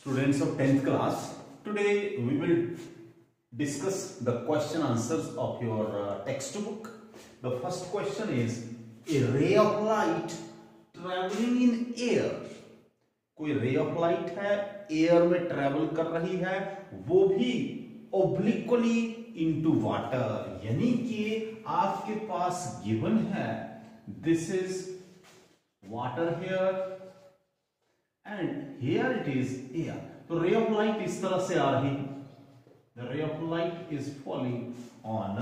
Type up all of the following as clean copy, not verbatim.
Students of 10th class, today we will discuss the question answers of your textbook. The first question is, a ray of light traveling in air. कोई रे of light है, air में travel कर रही है, वो भी ओब्लिक्वली into water, यानी कि आपके पास गिवन है this is water here and here it is air. तो रे ऑफ लाइट इस तरह से आ रही है. The ray of light is falling on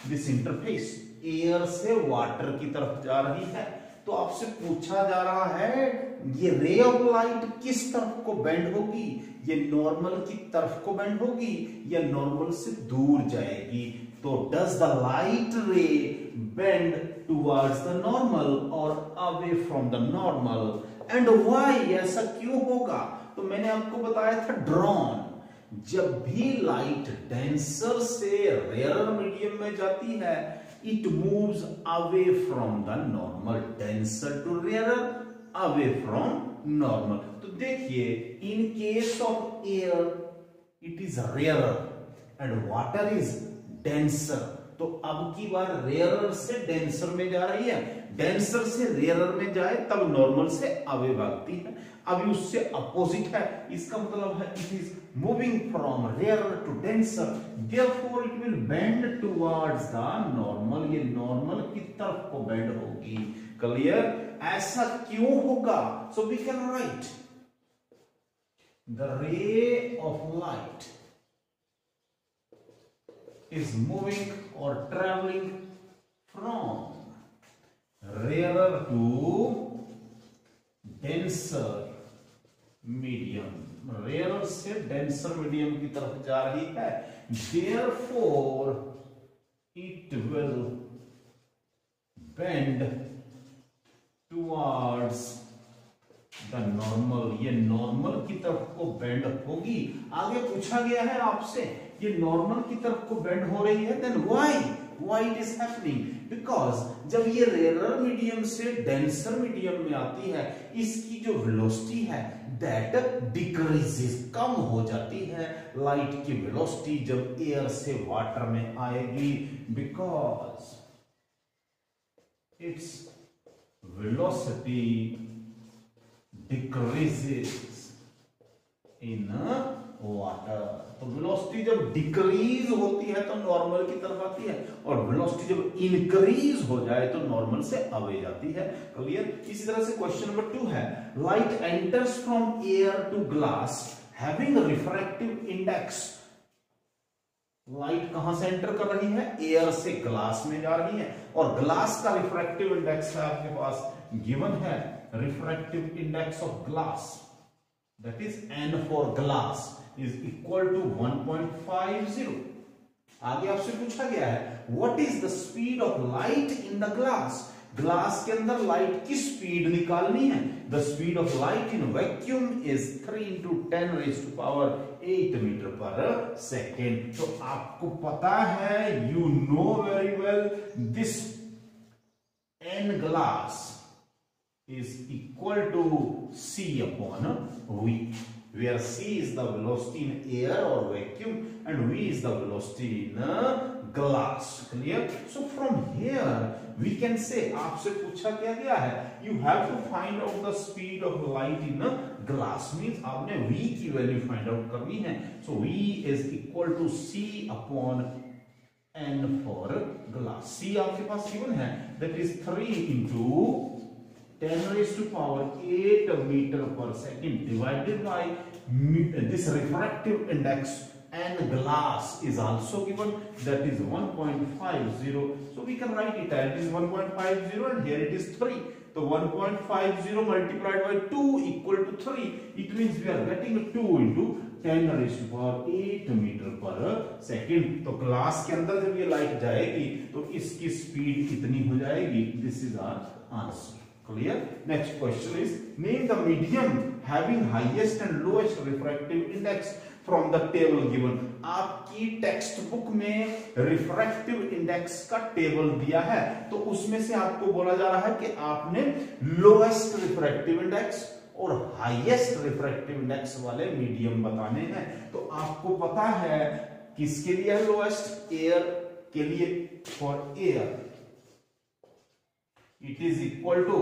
this interface. Air से वाटर की तरफ जा रही है. तो आपसे पूछा जा रहा है ये रे ऑफ लाइट किस तरफ को बेंड होगी, ये नॉर्मल की तरफ को बेंड होगी या नॉर्मल से दूर जाएगी. तो does the light ray bend towards the normal और away from the normal and why, ऐसा क्यों होगा. तो मैंने आपको बताया था ड्रॉन. जब भी लाइट डेंसर से रेयर मीडियम में जाती है, it moves away from the normal, denser to rarer, away from normal. तो देखिए, in case of air it is rarer and water is denser. तो अब की बार रेयरर से डेंसर में जा रही है, डेंसर से रेयरर में जाए तब नॉर्मल से अवे भागती है. अभी उससे अपोजिट है, इसका मतलब है it is moving from rarer to denser, therefore it will bend towards the normal. ये नॉर्मल की तरफ को बेंड होगी. क्लियर. ऐसा क्यों होगा. So we can write the ray of light is moving or traveling from rarer to denser medium. rarer से denser medium की तरफ जा रही है. therefore it will bend towards the normal. ये नॉर्मल की तरफ को बेंड होगी. आगे पूछा गया है आपसे ये नॉर्मल की तरफ को बेंड हो रही है, then why it is happening. Because जब ये रेयर मीडियम से डेंसर मीडियम में आती है, इसकी जो वेलोसिटी है दैट डिक्रीजेस, कम हो जाती है. लाइट की वेलोसिटी जब एयर से वाटर में आएगी, because its velocity decreases in water. तो वेलोसिटी जब डिक्रीज होती है तो नॉर्मल की तरफ आती है, और वेलोसिटी जब इंक्रीज हो जाए तो नॉर्मल से अवे जाती है. क्लियर. इसी तरह से क्वेश्चन नंबर 2 है, light enters from air to glass having refractive index. Light कहां से एंटर कर रही है, एयर से ग्लास में जा रही है, और ग्लास का रिफ्रैक्टिव इंडेक्स है आपके पास गिवन है. Refractive index of glass that is n for glass is equal to 1.50. आगे आपसे पूछा गया है what is the speed of light in the glass. Glass के अंदर लाइट की स्पीड निकालनी है. The speed of light in vacuum is 3 into 10 raised to power 8 metre per second. तो आपको पता है, you know very well, this n glass is equal to c upon v, where c is the velocity in air or vacuum and v is the velocity in glass. Clear. So from here we can say, आपसे पूछा क्या गया है, you have to find out the speed of light in glass, means आपने v की value find out करनी है. So v is equal to c upon n for glass. c आपके पास गिवन है, that is 3 into 10 raised to power 8 meter per second divided by this refractive index, and glass is also given, that is 1.50. so we can write it as it is 1.50 and here it is 3. So 1.50 multiplied by 2 equal to 3. It means we are getting 2 into 10 raised to power 8 metre per second. तो glass के अंदर जब ये light जाएगी तो इसकी speed कितनी हो जाएगी. This is our answer. Clear. Next question is, name the medium having highest and lowest refractive index from the table given. आपकी टेक्स्ट बुक में रिफ्रैक्टिव इंडेक्स का टेबल दिया है, तो उसमें से आपको बोला जा रहा है कि आपने लोएस्ट रिफ्रैक्टिव इंडेक्स और हाईएस्ट रिफ्रैक्टिव इंडेक्स वाले मीडियम बताने हैं। तो आपको पता है किसके लिए है लोएस्ट, एयर के लिए। For air it is equal to,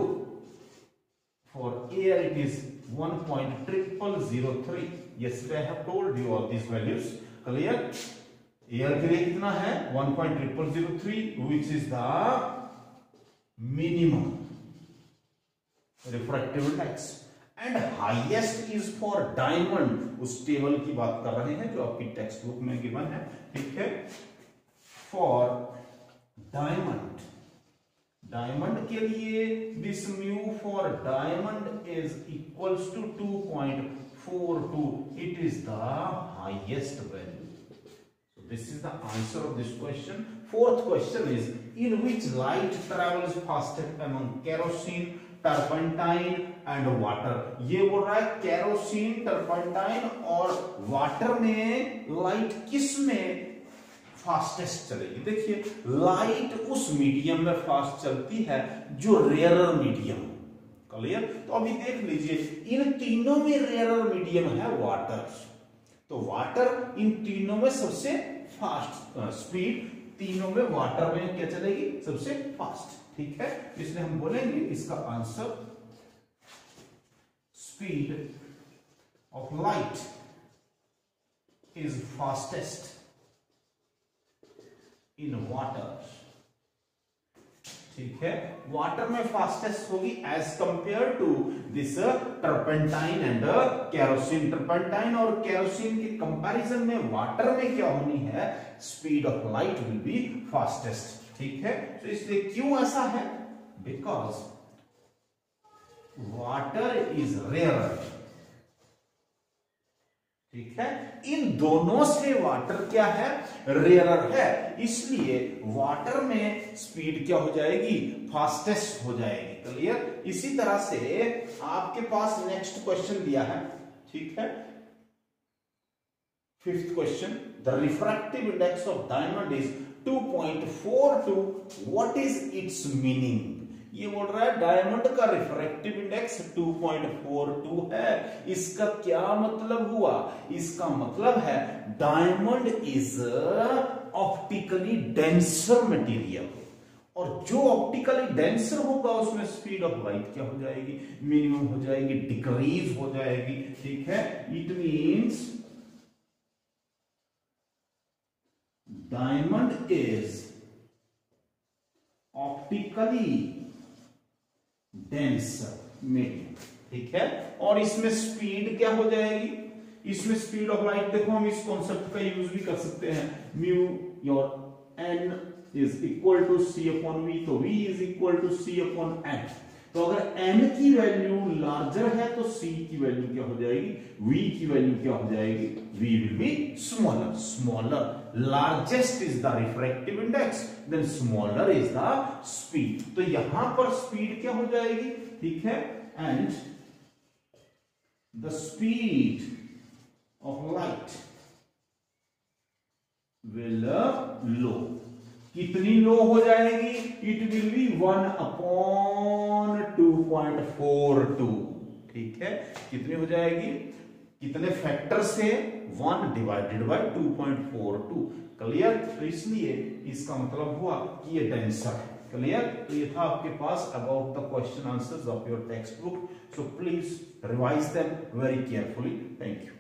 for air it is 1.0003। yesterday I have told you all these values, clear। Air के लिए कितना है 1.0003 which is the minimum refractive index, and highest is for diamond। उस table की बात कर रहे हैं जो आपकी टेक्स्ट बुक में गिवन है, ठीक है। फॉर डायमंड, डायमंड के लिए this mu for diamond is equals to 2.42। It is the highest value. So this is the answer of this question. Fourth question is, in which light travels fastest among kerosene, turpentine and water. ये बोल रहा है kerosene, turpentine और water में light किस में fastest चलेगी। देखिए लाइट उस मीडियम में फास्ट चलती है जो रेयरर मीडियम, क्लियर। तो अभी देख लीजिए इन तीनों में रेयरर मीडियम है वाटर। तो वाटर इन तीनों में सबसे फास्ट स्पीड, तीनों में वाटर में क्या चलेगी सबसे फास्ट, ठीक है। इसलिए हम बोलेंगे इसका answer speed of light is fastest in water, ठीक है। वाटर में फास्टेस्ट होगी as compare to this turpentine and kerosene. Turpentine और केरोसिन के कंपैरिजन में वाटर में क्या होनी है, speed of light will be fastest, ठीक है। तो इसलिए क्यों ऐसा है, बिकॉज वाटर इज रेयर, ठीक है। इन दोनों से वाटर क्या है, रेयर है, इसलिए वाटर में स्पीड क्या हो जाएगी, फास्टेस्ट हो जाएगी, क्लियर। इसी तरह से आपके पास नेक्स्ट क्वेश्चन दिया है, ठीक है। Fifth question, the refractive index of diamond is 2.42, what is it's meaning. ये बोल रहा है डायमंड का रिफ्रैक्टिव इंडेक्स 2.42 है, इसका क्या मतलब हुआ, इसका मतलब है diamond is optically denser material, और जो ऑप्टिकली डेंसर होगा उसमें स्पीड ऑफ लाइट क्या हो जाएगी, मिनिमम हो जाएगी, डिक्रीज हो जाएगी, ठीक है। It means diamond is optically denser medium, ठीक है। और इसमें स्पीड क्या हो जाएगी, इसमें स्पीड ऑफ लाइट, देखो हम इस कॉन्सेप्ट का यूज भी कर सकते हैं, mu your N is equal to C upon V, तो V is equal to C upon N. तो अगर n की वैल्यू लार्जर है तो c की वैल्यू क्या हो जाएगी, v की वैल्यू क्या हो जाएगी, v will be smaller. Smaller, largest is the refractive index, then smaller is the speed. तो यहां पर स्पीड क्या हो जाएगी, ठीक है, and the speed of light will low. कितनी लो हो जाएगी, इट विल बी 1/2.42, ठीक है। कितनी हो जाएगी, कितने फैक्टर से, 1 डिवाइडेड बाय 2.42, क्लियर। तो इसलिए इसका मतलब हुआ कि ये डेंसर है, क्लियर। तो ये था आपके पास about the question answers of your text book, so please revise them very carefully. Thank you.